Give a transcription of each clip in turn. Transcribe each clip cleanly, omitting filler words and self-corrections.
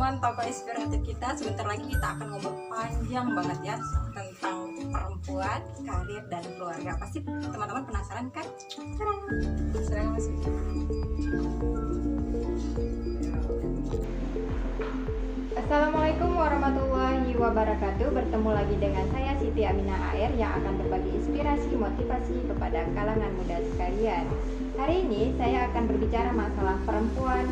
teman-teman tokoh inspiratif kita. Sebentar lagi kita akan ngobrol panjang banget ya tentang perempuan, karir, dan keluarga. Pasti teman-teman penasaran kan? Silakan Mas Vicky. Assalamualaikum warahmatullahi wabarakatuh. Bertemu lagi dengan saya Siti Aminah AR yang akan berbagi inspirasi motivasi kepada kalangan muda sekalian. Hari ini saya akan berbicara masalah perempuan,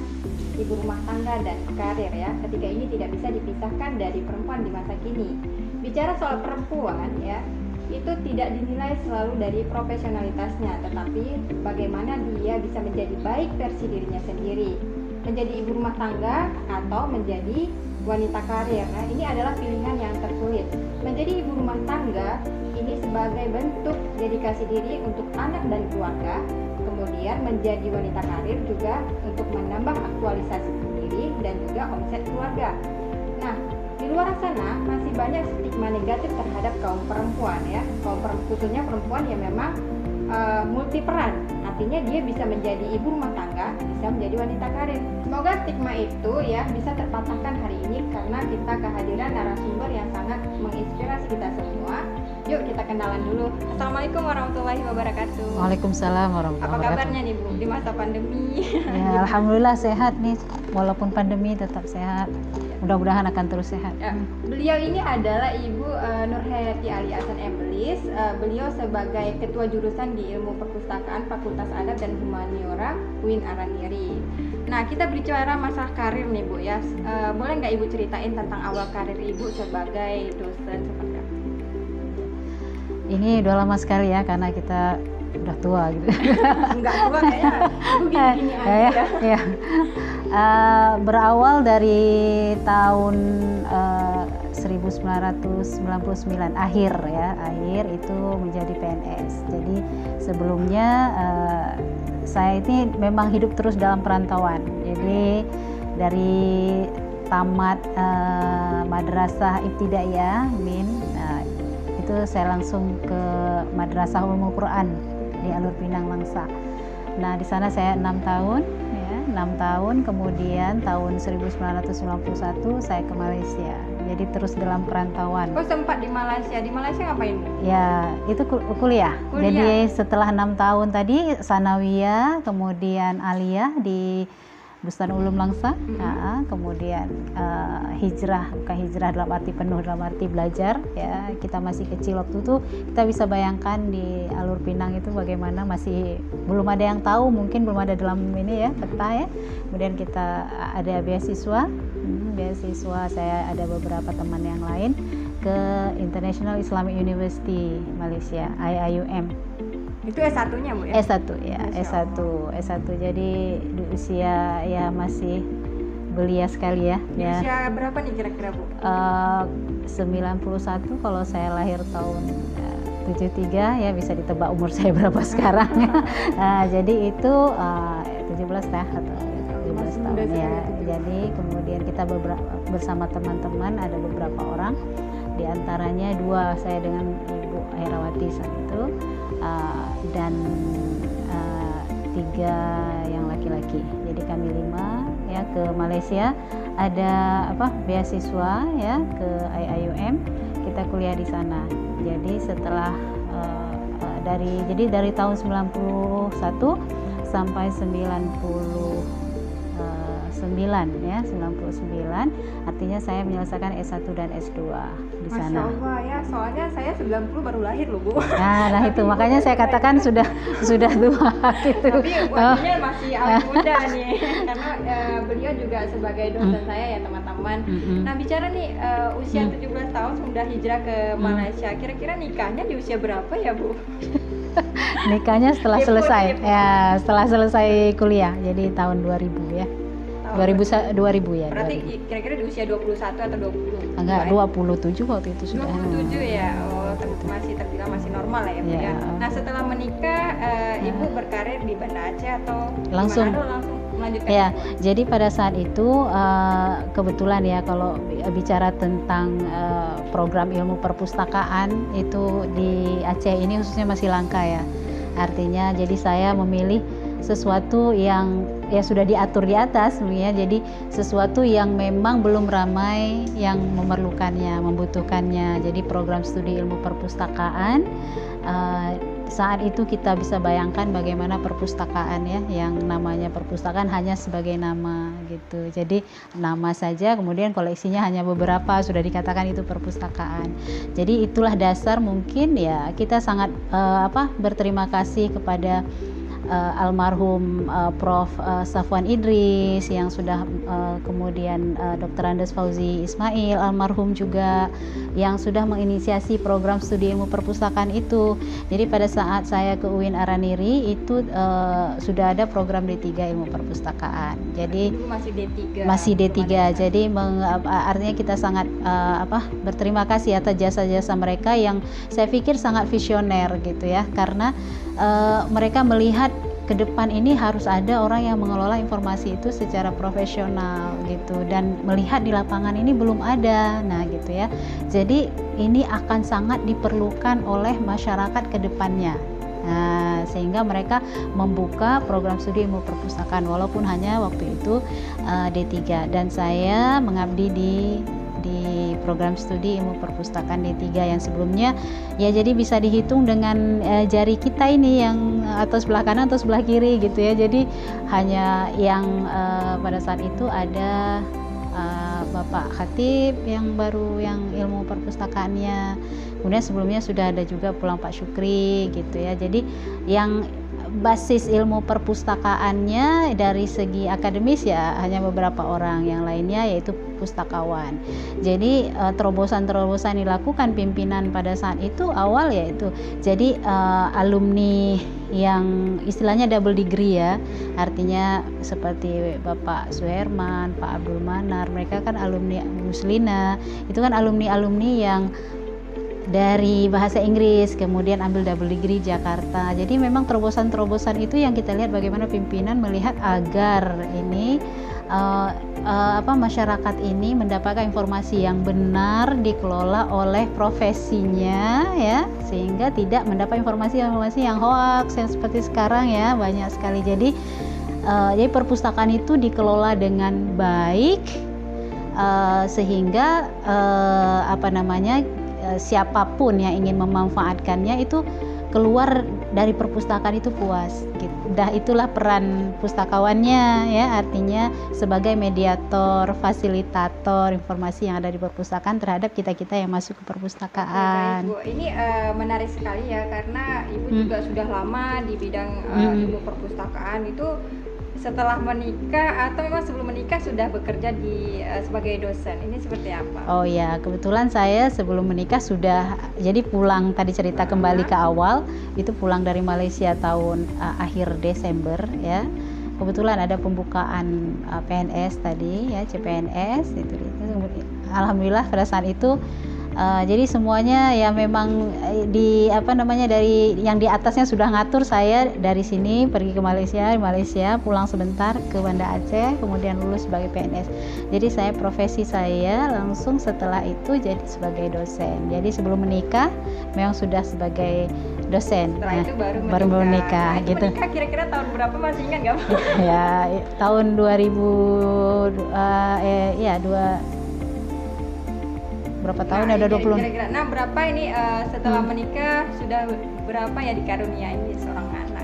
ibu rumah tangga, dan karir ya. Ketiga ini tidak bisa dipisahkan dari perempuan di masa kini. Bicara soal perempuan ya, itu tidak dinilai selalu dari profesionalitasnya, tetapi bagaimana dia bisa menjadi baik versi dirinya sendiri, menjadi ibu rumah tangga atau menjadi wanita karir. Nah, ini adalah pilihan yang tersulit. Menjadi ibu rumah tangga ini sebagai bentuk dedikasi diri untuk anak dan keluarga. Kemudian menjadi wanita karir juga untuk menambah aktualisasi diri dan juga omset keluarga. Nah, di luar sana masih banyak stigma negatif terhadap kaum perempuan ya. Khususnya perempuan yang memang multi peran. Artinya dia bisa menjadi ibu rumah tangga, bisa menjadi wanita karir. Semoga stigma itu ya bisa terpatahkan hari ini karena kita kehadiran narasumber yang sangat menginspirasi kita semua. Yuk kita kenalan dulu. Assalamualaikum warahmatullahi wabarakatuh. Waalaikumsalam warahmatullahi Apa wabarakatuh. kabarnya nih Bu di masa pandemi? Ya, alhamdulillah sehat nih. Walaupun pandemi tetap sehat. Mudah-mudahan akan terus sehat. Ya, beliau ini adalah Ibu Nurhayati Ali Hasan Eblis. Beliau sebagai Ketua Jurusan di Ilmu Perpustakaan Fakultas Adab dan Humaniora UIN Araniri. Nah, kita bicara masalah karir nih Bu ya. Boleh nggak Ibu ceritain tentang awal karir Ibu sebagai dosen seperti apa? Ini udah lama sekali ya karena kita udah tua gitu. Enggak tua kayaknya. Ibu gini-gini aja ya. Berawal dari tahun 1999 akhir itu menjadi PNS. Jadi sebelumnya saya ini memang hidup terus dalam perantauan. Jadi dari tamat madrasah ibtidaiyah MIN itu saya langsung ke Madrasah Ulumul Quran di Alur Pinang Langsa. Nah di sana saya 6 tahun, ya, 6 tahun. Kemudian tahun 1991 saya ke Malaysia. Jadi terus dalam perantauan. Oh sempat di Malaysia. Di Malaysia ngapain? Ya itu kuliah. Jadi setelah 6 tahun tadi sanawiyah, kemudian aliyah di Bustan Ulum Langsa, kemudian hijrah, bukan hijrah dalam arti penuh, dalam arti belajar ya. Kita masih kecil waktu itu, kita bisa bayangkan di Alur Pinang itu bagaimana masih belum ada yang tahu, mungkin belum ada dalam ini ya peta ya. Kemudian kita ada beasiswa, saya ada beberapa teman yang lain ke International Islamic University Malaysia IIUM. Itu S1-nya Bu ya? S1 ya, S1. Jadi di usia ya masih belia sekali ya. Di usia berapa nih kira-kira Bu? 91 kalau saya lahir tahun 73 ya, bisa ditebak umur saya berapa sekarang. Jadi itu 17 ya atau 17 tahun ya. Jadi kemudian kita bersama teman-teman ada beberapa orang, di antaranya 2 saya dengan Ibu Herawati saat itu. Dan 3 yang laki-laki. Jadi kami 5 ya ke Malaysia, ada beasiswa ya ke IIUM, kita kuliah di sana. Jadi setelah dari tahun 91 sampai 99 artinya saya menyelesaikan S1 dan S2 di sana. Masya Allah ya, soalnya saya 90 baru lahir loh Bu. Nah itu makanya saya katakan sudah tua gitu. Tapi artinya masih awet muda nih, karena beliau juga sebagai dosen saya ya teman-teman. Nah bicara nih usia 17 tahun sudah hijrah ke Malaysia, kira-kira nikahnya di usia berapa ya Bu? Nikahnya setelah selesai ya, setelah selesai kuliah, jadi tahun 2000 ya. 2000 ya. Berarti kira-kira di usia 21 atau 20? Enggak, 27 waktu itu sudah. 27 ya. Oh, masih terbilang masih normal lah ya, Bu ya. Nah, setelah menikah Ibu berkarir di Banda Aceh atau langsung melanjutkan? Ya, jadi pada saat itu kebetulan ya kalau bicara tentang program ilmu perpustakaan itu di Aceh ini khususnya masih langka ya. Artinya jadi saya memilih sesuatu yang ya sudah diatur di atas ya. Jadi sesuatu yang memang belum ramai yang memerlukannya, membutuhkannya. Jadi program studi ilmu perpustakaan, saat itu kita bisa bayangkan bagaimana perpustakaan ya, yang namanya perpustakaan hanya sebagai nama gitu. Jadi nama saja, kemudian koleksinya hanya beberapa, sudah dikatakan itu perpustakaan. Jadi itulah dasar mungkin ya kita sangat berterima kasih kepada almarhum Prof. Safwan Idris yang sudah, kemudian Dr. Andes Fauzi Ismail almarhum juga yang sudah menginisiasi program studi ilmu perpustakaan itu. Jadi pada saat saya ke UIN Araniri itu sudah ada program D3 ilmu perpustakaan. Jadi masih D3. Jadi artinya kita sangat berterima kasih atas jasa-jasa mereka yang saya pikir sangat visioner gitu ya, karena mereka melihat ke depan ini harus ada orang yang mengelola informasi itu secara profesional gitu, dan melihat di lapangan ini belum ada. Nah gitu ya, jadi ini akan sangat diperlukan oleh masyarakat ke depannya. Nah, sehingga mereka membuka program studi ilmu perpustakaan walaupun hanya waktu itu D3, dan saya mengabdi di program studi ilmu perpustakaan D3 yang sebelumnya ya, jadi bisa dihitung dengan jari kita ini yang atau sebelah kanan atau sebelah kiri gitu ya. Jadi hanya yang pada saat itu ada Bapak Khatib yang baru yang ilmu perpustakaannya, kemudian sebelumnya sudah ada juga Pulang Pak Syukri gitu ya. Jadi yang basis ilmu perpustakaannya dari segi akademis ya hanya beberapa orang, yang lainnya yaitu pustakawan. Jadi terobosan-terobosan dilakukan pimpinan pada saat itu awal yaitu jadi alumni yang istilahnya double degree ya, artinya seperti Bapak Suherman, Pak Abdul Manar, mereka kan alumni Muslina, itu kan alumni-alumni yang dari bahasa Inggris kemudian ambil double degree Jakarta. Jadi memang terobosan-terobosan itu yang kita lihat bagaimana pimpinan melihat agar ini masyarakat ini mendapatkan informasi yang benar dikelola oleh profesinya ya, sehingga tidak mendapat informasi-informasi yang hoax yang seperti sekarang ya, banyak sekali. Jadi perpustakaan itu dikelola dengan baik sehingga siapapun yang ingin memanfaatkannya itu keluar dari perpustakaan itu puas gitu. Itulah peran pustakawannya ya, artinya sebagai mediator, fasilitator informasi yang ada di perpustakaan terhadap kita-kita yang masuk ke perpustakaan. Oke, baik, Bu. Ini menarik sekali ya, karena Ibu juga sudah lama di bidang ilmu perpustakaan. Itu setelah menikah atau memang sebelum menikah sudah bekerja sebagai dosen? Ini seperti apa? Oh ya, kebetulan saya sebelum menikah sudah, jadi pulang tadi cerita kembali ke awal, itu pulang dari Malaysia tahun akhir Desember ya. Kebetulan ada pembukaan PNS tadi ya, CPNS itu. Alhamdulillah pada saat itu jadi semuanya ya memang dari yang di atasnya sudah ngatur saya dari sini pergi ke Malaysia, pulang sebentar ke Banda Aceh, kemudian lulus sebagai PNS. Jadi profesi saya langsung setelah itu jadi sebagai dosen. Jadi sebelum menikah memang sudah sebagai dosen. Setelah itu baru menikah nah, gitu. Menikah kira-kira tahun berapa, masih ingat nggak? Ya tahun 2000 berapa tahun ada 20. Kira-kira. Nah, berapa ini setelah menikah sudah berapa ya dikaruniai seorang anak?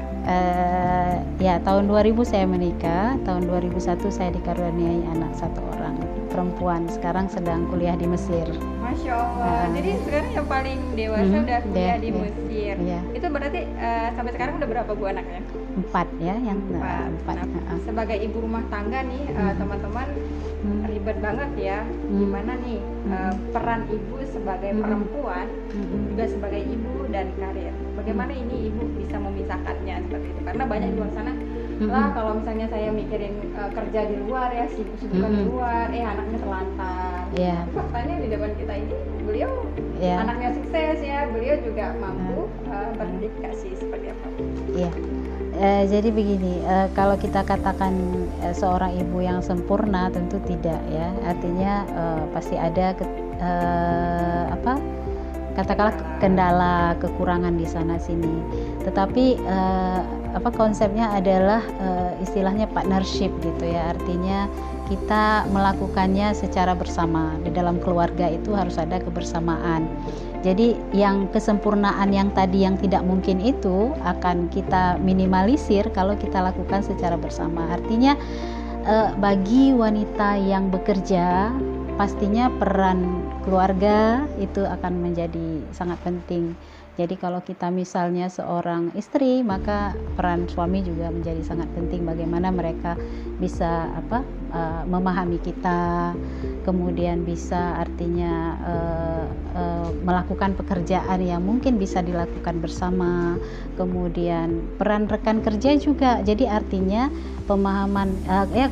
Ya tahun 2000 saya menikah, tahun 2001 saya dikaruniai anak satu orang perempuan, sekarang sedang kuliah di Mesir. Masya Allah. Jadi sekarang yang paling dewasa udah kuliah di Mesir. Iya. Itu berarti sampai sekarang udah berapa Bu anaknya? 4 ya, yang 4. Nah, sebagai ibu rumah tangga nih teman-teman, ribet banget ya. Gimana nih peran ibu sebagai perempuan juga sebagai ibu dan karir? Bagaimana ini ibu bisa memisahkannya seperti itu? Karena banyak di luar sana lah, kalau misalnya saya mikirin kerja di luar ya, sibuk-sibukan di luar, anaknya terlantar. Yeah. Faktanya di depan kita ini beliau anaknya sukses ya, beliau juga mampu berdedikasi. Seperti apa? Iya. Jadi begini, kalau kita katakan seorang ibu yang sempurna tentu tidak ya, artinya pasti ada katakanlah kendala, kekurangan di sana sini. Tetapi konsepnya adalah istilahnya partnership gitu ya, artinya kita melakukannya secara bersama. Di dalam keluarga itu harus ada kebersamaan. Jadi yang kesempurnaan yang tadi yang tidak mungkin itu akan kita minimalisir kalau kita lakukan secara bersama. Artinya bagi wanita yang bekerja, pastinya peran keluarga itu akan menjadi sangat penting. Jadi kalau kita misalnya seorang istri, maka peran suami juga menjadi sangat penting. Bagaimana mereka bisa memahami kita, kemudian bisa artinya melakukan pekerjaan yang mungkin bisa dilakukan bersama. Kemudian peran rekan kerja juga. Jadi artinya pemahaman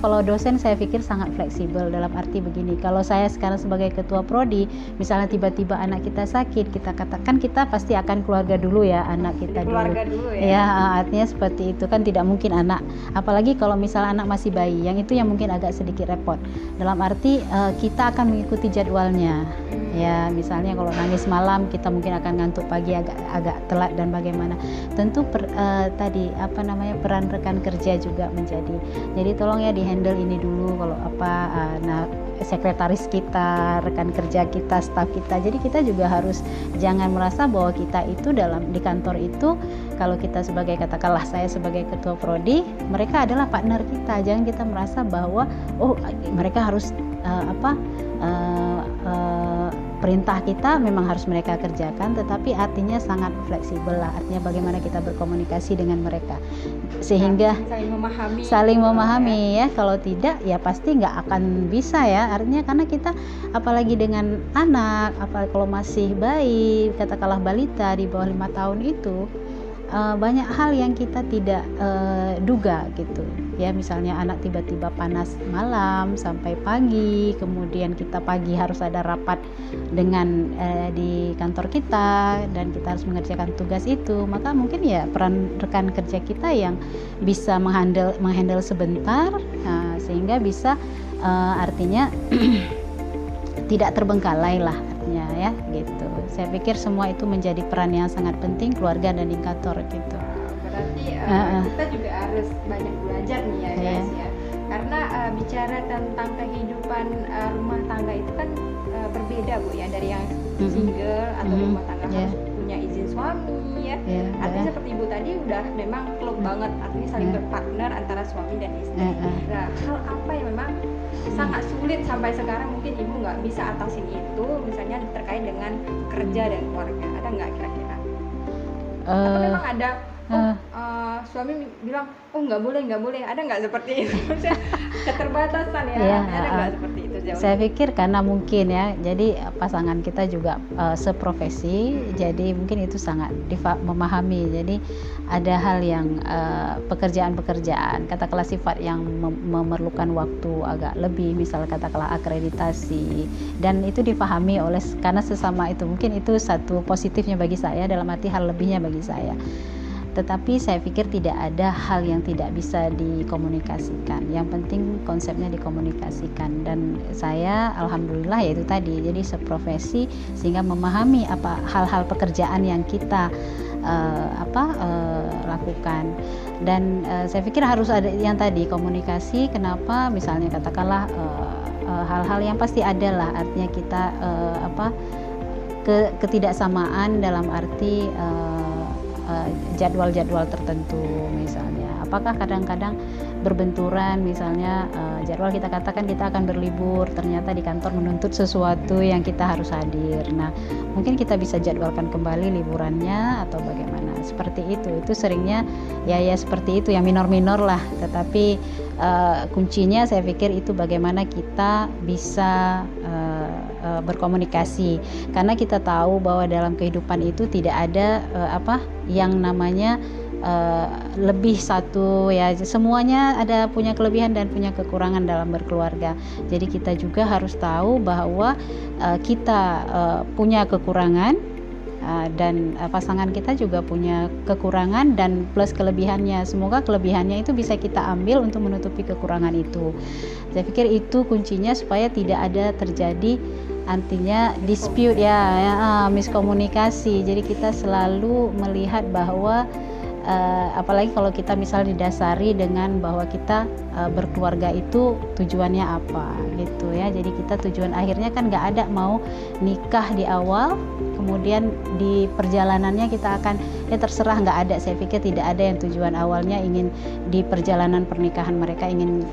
kalau dosen saya pikir sangat fleksibel, dalam arti begini, kalau saya sekarang sebagai ketua prodi, misalnya tiba-tiba anak kita sakit, kita katakan kita pasti akan keluarga dulu ya, anak kita dulu ya. Ya, artinya seperti itu kan, tidak mungkin anak, apalagi kalau misalnya anak masih bayi, yang itu yang mungkin agak sedikit repot. Dalam arti kita akan mengikuti jadwalnya. Ya, misalnya kalau nangis malam, kita mungkin akan ngantuk pagi agak telat dan bagaimana. Tentu peran rekan kerja juga menjadi. Jadi tolong ya di-handle ini dulu kalau sekretaris kita, rekan kerja kita, staf kita. Jadi kita juga harus jangan merasa bahwa kita itu di kantor itu, kalau kita sebagai, katakanlah saya sebagai ketua prodi, mereka adalah partner kita. Jangan kita merasa bahwa mereka harus perintah kita memang harus mereka kerjakan, tetapi artinya sangat fleksibel lah, artinya bagaimana kita berkomunikasi dengan mereka sehingga saling memahami ya. Kalau tidak ya pasti nggak akan bisa ya, artinya karena kita apalagi dengan anak, kalau masih bayi, katakanlah balita di bawah 5 tahun itu, banyak hal yang kita tidak duga gitu ya. Misalnya anak tiba-tiba panas malam sampai pagi, kemudian kita pagi harus ada rapat dengan di kantor kita dan kita harus mengerjakan tugas itu, maka mungkin ya peran rekan kerja kita yang bisa menghandle sebentar, sehingga bisa artinya tidak terbengkalai lah artinya ya gitu. Saya pikir semua itu menjadi peran yang sangat penting, keluarga dan di kantor gitu. Berarti kita juga harus banyak belajar nih ya guys ya. Karena bicara tentang kehidupan rumah tangga itu kan berbeda Bu ya, dari yang single atau rumah tangga harus punya izin suami ya. Artinya seperti Ibu tadi udah memang klop banget, artinya saling berpartner antara suami dan istri. Nah, hal apa yang memang sangat sulit sampai sekarang mungkin Ibu nggak bisa atasin itu, misalnya terkait dengan kerja dan keluarga, ada nggak kira-kira? Atau memang ada suami bilang nggak boleh, ada nggak seperti itu? Keterbatasan ya, ada nggak seperti itu? Saya pikir karena mungkin ya, jadi pasangan kita juga seprofesi, jadi mungkin itu sangat memahami. Jadi ada hal yang pekerjaan-pekerjaan, katakanlah sifat yang memerlukan waktu agak lebih, misal katakanlah akreditasi, dan itu dipahami oleh, karena sesama itu mungkin itu satu positifnya bagi saya, dalam arti hal lebihnya bagi saya. Tetapi saya pikir tidak ada hal yang tidak bisa dikomunikasikan. Yang penting konsepnya dikomunikasikan, dan saya alhamdulillah yaitu tadi, jadi seprofesi sehingga memahami apa hal-hal pekerjaan yang kita lakukan. Dan saya pikir harus ada yang tadi komunikasi. Kenapa? Misalnya katakanlah hal-hal yang pasti ada lah, artinya kita ketidaksamaan dalam arti jadwal-jadwal tertentu, misalnya apakah kadang-kadang berbenturan, misalnya jadwal kita katakan kita akan berlibur, ternyata di kantor menuntut sesuatu yang kita harus hadir. Nah, mungkin kita bisa jadwalkan kembali liburannya atau bagaimana, seperti itu seringnya ya seperti itu, yang minor-minor lah. Tetapi kuncinya saya pikir itu bagaimana kita bisa berkomunikasi, karena kita tahu bahwa dalam kehidupan itu tidak ada yang namanya lebih satu ya, semuanya ada punya kelebihan dan punya kekurangan dalam berkeluarga. Jadi kita juga harus tahu bahwa kita punya kekurangan dan pasangan kita juga punya kekurangan dan plus kelebihannya. Semoga kelebihannya itu bisa kita ambil untuk menutupi kekurangan itu. Saya pikir itu kuncinya supaya tidak ada terjadi artinya dispute miskomunikasi. Jadi kita selalu melihat bahwa apalagi kalau kita misal didasari dengan bahwa kita berkeluarga itu tujuannya apa gitu ya. Jadi kita tujuan akhirnya kan nggak ada mau nikah di awal, kemudian di perjalanannya kita akan terserah, nggak ada. Saya pikir tidak ada yang tujuan awalnya ingin di perjalanan pernikahan mereka ingin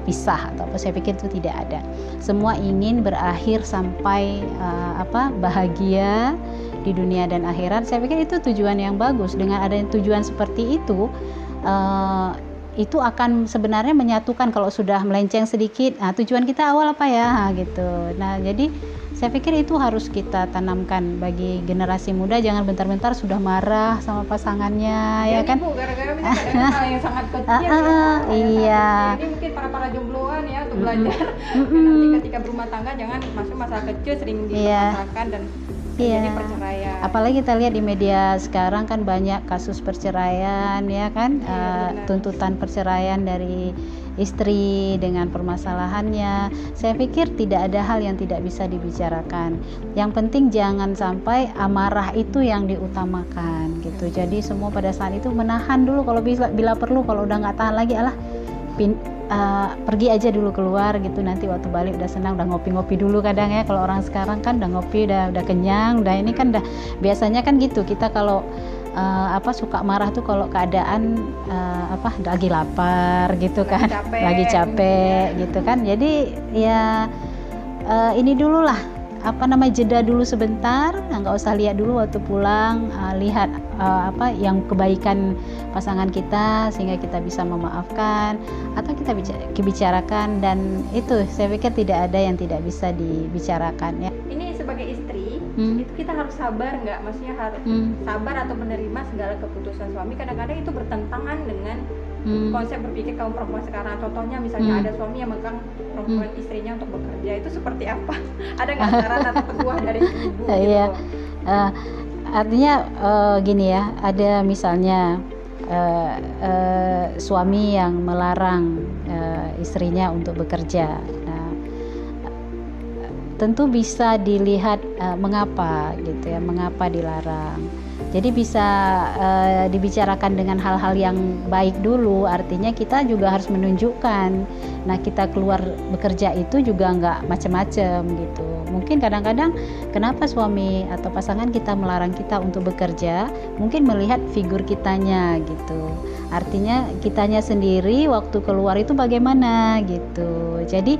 pisah atau apa. Saya pikir itu tidak ada. Semua ingin berakhir sampai bahagia di dunia dan akhirat. Saya pikir itu tujuan yang bagus. Dengan adanya tujuan seperti itu akan sebenarnya menyatukan. Kalau sudah melenceng sedikit, nah tujuan kita awal apa ya gitu. Nah jadi saya pikir itu harus kita tanamkan bagi generasi muda. Jangan bentar-bentar sudah marah sama pasangannya, ya kan? Bu, gara-gara misalnya hal yang sangat kecil iya. Ini mungkin para jombloan ya untuk belajar. Nanti ketika berumah tangga jangan masuk masalah kecil sering dimasalahkan dan jadi perceraian. Apalagi kita lihat di media sekarang kan banyak kasus perceraian, ya kan? Tuntutan perceraian dari istri dengan permasalahannya. Saya pikir tidak ada hal yang tidak bisa dibicarakan. Yang penting jangan sampai amarah itu yang diutamakan gitu. Jadi semua pada saat itu menahan dulu, kalau bila perlu, kalau udah nggak tahan lagi pergi aja dulu keluar gitu. Nanti waktu balik udah senang, udah ngopi-ngopi dulu kadang ya. Kalau orang sekarang kan udah ngopi, udah kenyang, udah ini kan udah biasanya kan gitu. Kita kalau suka marah tuh kalau keadaan lagi lapar gitu kan, lagi capek gitu kan. Jadi ya ini dulu lah, jeda dulu sebentar, nggak usah lihat dulu waktu pulang, lihat yang kebaikan pasangan kita sehingga kita bisa memaafkan atau kita bicarakan. Dan itu saya pikir tidak ada yang tidak bisa dibicarakan ya. Ini sebagai istri itu kita harus sabar nggak? Maksudnya harus sabar atau menerima segala keputusan suami. Kadang-kadang itu bertentangan dengan konsep berpikir kaum perempuan sekarang. Contohnya misalnya ada suami yang megang perempuan istrinya untuk bekerja, itu seperti apa? Ada nggak saran atau petua dari ibu? Iya. Artinya gini ya, ada misalnya suami yang melarang istrinya untuk bekerja. Nah, tentu bisa dilihat mengapa gitu ya, mengapa dilarang. Jadi bisa dibicarakan dengan hal-hal yang baik dulu. Artinya kita juga harus menunjukkan, nah kita keluar bekerja itu juga nggak macam-macam gitu. Mungkin kadang-kadang kenapa suami atau pasangan kita melarang kita untuk bekerja, mungkin melihat figur kitanya gitu. Artinya kitanya sendiri waktu keluar itu bagaimana gitu. Jadi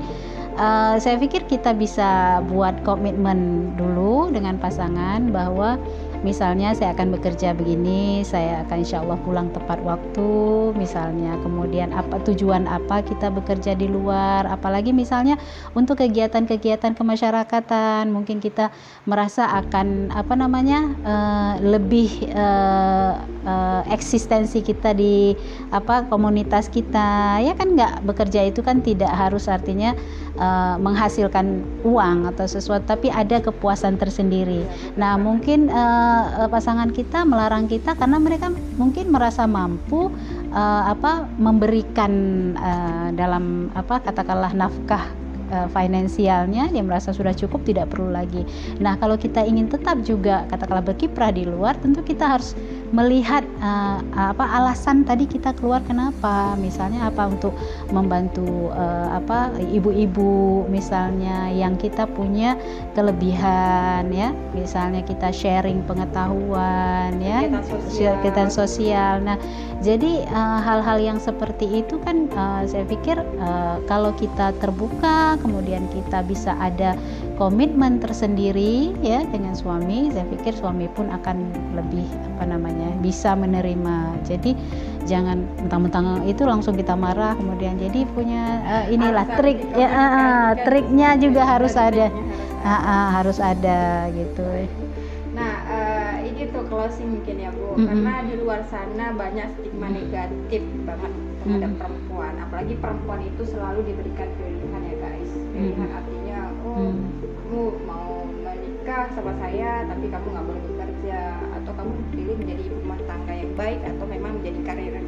saya pikir kita bisa buat komitmen dulu dengan pasangan bahwa misalnya saya akan bekerja begini, saya akan insya Allah pulang tepat waktu misalnya. Kemudian tujuan apa kita bekerja di luar, apalagi misalnya untuk kegiatan-kegiatan kemasyarakatan, mungkin kita merasa akan lebih eksistensi kita di komunitas kita, ya kan. Nggak bekerja itu kan tidak harus artinya menghasilkan uang atau sesuatu, tapi ada kepuasan tersendiri. Nah mungkin pasangan kita melarang kita karena mereka mungkin merasa mampu memberikan dalam katakanlah nafkah finansialnya, dia merasa sudah cukup, tidak perlu lagi. Nah kalau kita ingin tetap juga katakanlah berkiprah di luar, tentu kita harus melihat alasan tadi kita keluar kenapa. Misalnya untuk membantu ibu-ibu misalnya yang kita punya kelebihan ya, misalnya kita sharing pengetahuan ya, kegiatan sosial. Nah jadi hal-hal yang seperti itu kan saya pikir kalau kita terbuka, kemudian kita bisa ada komitmen tersendiri ya dengan suami, saya pikir suami pun akan lebih bisa menerima. Jadi jangan mentang-mentang itu langsung kita marah, kemudian jadi punya trik ya, triknya juga harus ada, harus ada gitu. Nah ini tuh closing mungkin ya Bu, karena di luar sana banyak stigma negatif banget terhadap perempuan, apalagi perempuan itu selalu diberikan pilihan ya guys. Pilihan artinya kamu mau menikah sama saya tapi kamu nggak boleh bekerja, atau kamu pilih menjadi ibu rumah tangga yang baik, atau memang menjadi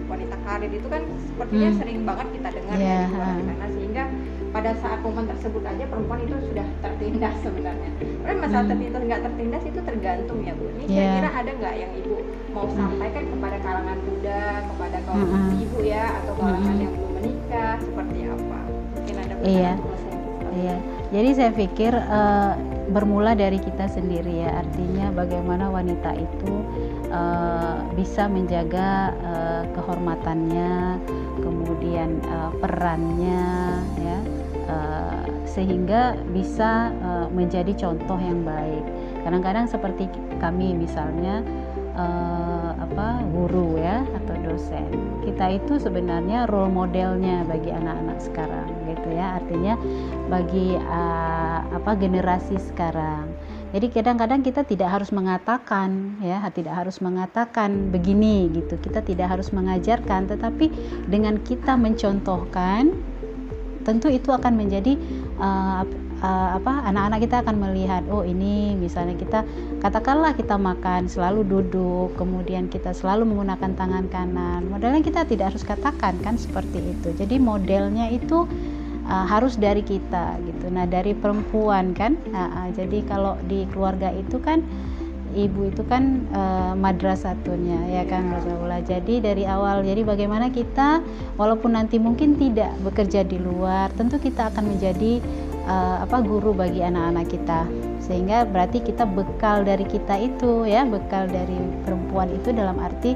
wanita karir. Itu kan sepertinya sering banget kita dengar ya di luar sana, sehingga pada saat momen tersebut aja perempuan itu sudah tertindas sebenarnya. Karena masalah tertindas nggak tertindas itu tergantung ya Bu. Ini kira-kira ada nggak yang Ibu mau sampaikan kepada kalangan kaum ibu ya, atau kalangan yang belum menikah, seperti apa? Mungkin ada Iya. pesan-pesan. Iya, jadi saya pikir bermula dari kita sendiri ya, artinya bagaimana wanita itu bisa menjaga kehormatannya, kemudian perannya, ya, sehingga bisa menjadi contoh yang baik. Kadang-kadang seperti kami misalnya guru ya atau dosen, kita itu sebenarnya role modelnya bagi anak-anak sekarang gitu ya, artinya bagi generasi sekarang. Jadi kadang-kadang kita tidak harus mengatakan ya, tidak harus mengatakan begini gitu, kita tidak harus mengajarkan, tetapi dengan kita mencontohkan, tentu itu akan menjadi anak-anak kita akan melihat, oh ini misalnya kita katakanlah kita makan selalu duduk, kemudian kita selalu menggunakan tangan kanan, modelnya kita tidak harus katakan kan seperti itu. Jadi modelnya itu harus dari kita gitu. Nah dari perempuan kan, jadi kalau di keluarga itu kan ibu itu kan madrasatunya ya kan, Rasulullah. Jadi dari awal, jadi bagaimana kita walaupun nanti mungkin tidak bekerja di luar, tentu kita akan menjadi guru bagi anak-anak kita, sehingga berarti kita bekal dari kita itu ya, bekal dari perempuan itu dalam arti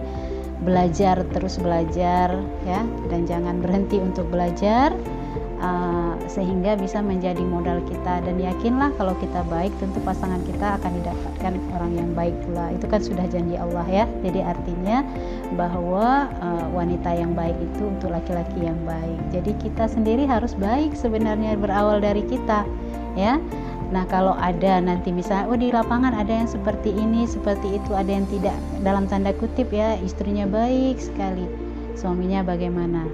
belajar, terus belajar ya, dan jangan berhenti untuk belajar, sehingga bisa menjadi modal kita. Dan yakinlah kalau kita baik, tentu pasangan kita akan didapatkan orang yang baik pula. Itu kan sudah janji Allah ya. Jadi artinya bahwa wanita yang baik itu untuk laki-laki yang baik. Jadi kita sendiri harus baik sebenarnya, berawal dari kita ya. Nah kalau ada nanti misalnya di lapangan ada yang seperti ini, seperti itu, ada yang tidak, dalam tanda kutip ya, istrinya baik sekali, suaminya bagaimana.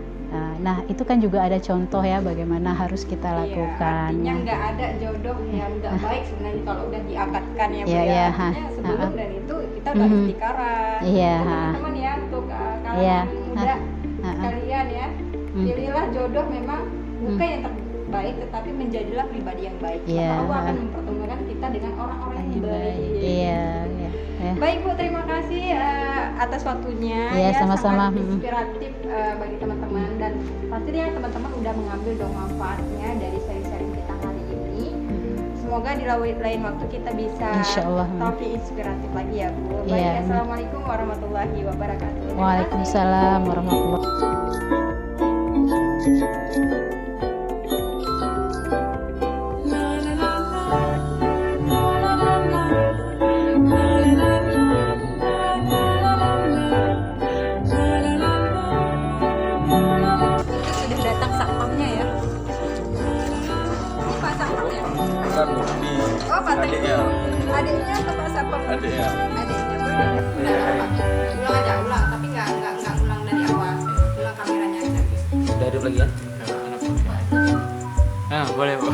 Nah itu kan juga ada contoh ya bagaimana harus kita lakukan. Artinya nggak ada jodoh yang nggak baik sebenarnya kalau udah diakadkan ya Bu. Artinya sebelum dan itu kita udah istikarat. Teman-teman ya, untuk kalangan muda sekalian ya, pilihlah jodoh memang bukan yang terbaik, tetapi menjadilah pribadi yang baik. Maka Allah akan mempertemukan kita dengan orang-orang yang baik. Baik Bu, terima kasih atas waktunya ya, sama-sama. Sangat inspiratif bagi teman-teman, dan pastinya teman-teman udah mengambil dong manfaatnya dari sharing-sharing kita hari ini. Semoga di lain waktu kita bisa topik inspiratif lagi ya Bu. Baik, Assalamualaikum warahmatullahi wabarakatuh. Waalaikumsalam warahmatullahi wabarakatuh. Adiknya atau Pak Sapam? Adiknya. Ulang, tapi nggak ulang dari awal. Ulang kameranya aja. Udah hidup lagi ya? Nah, boleh Bu.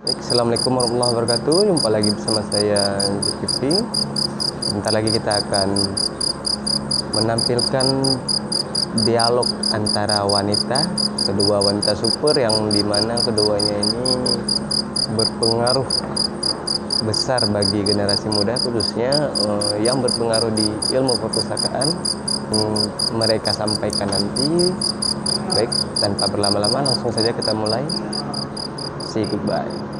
Assalamualaikum warahmatullahi wabarakatuh. Jumpa lagi bersama saya Zulkifli. Bentar lagi kita akan menampilkan dialog antara kedua wanita super, yang dimana keduanya ini berpengaruh besar bagi generasi muda, khususnya yang berpengaruh di ilmu perpustakaan. Mereka sampaikan nanti. Baik, tanpa berlama-lama langsung saja kita mulai. See you, goodbye.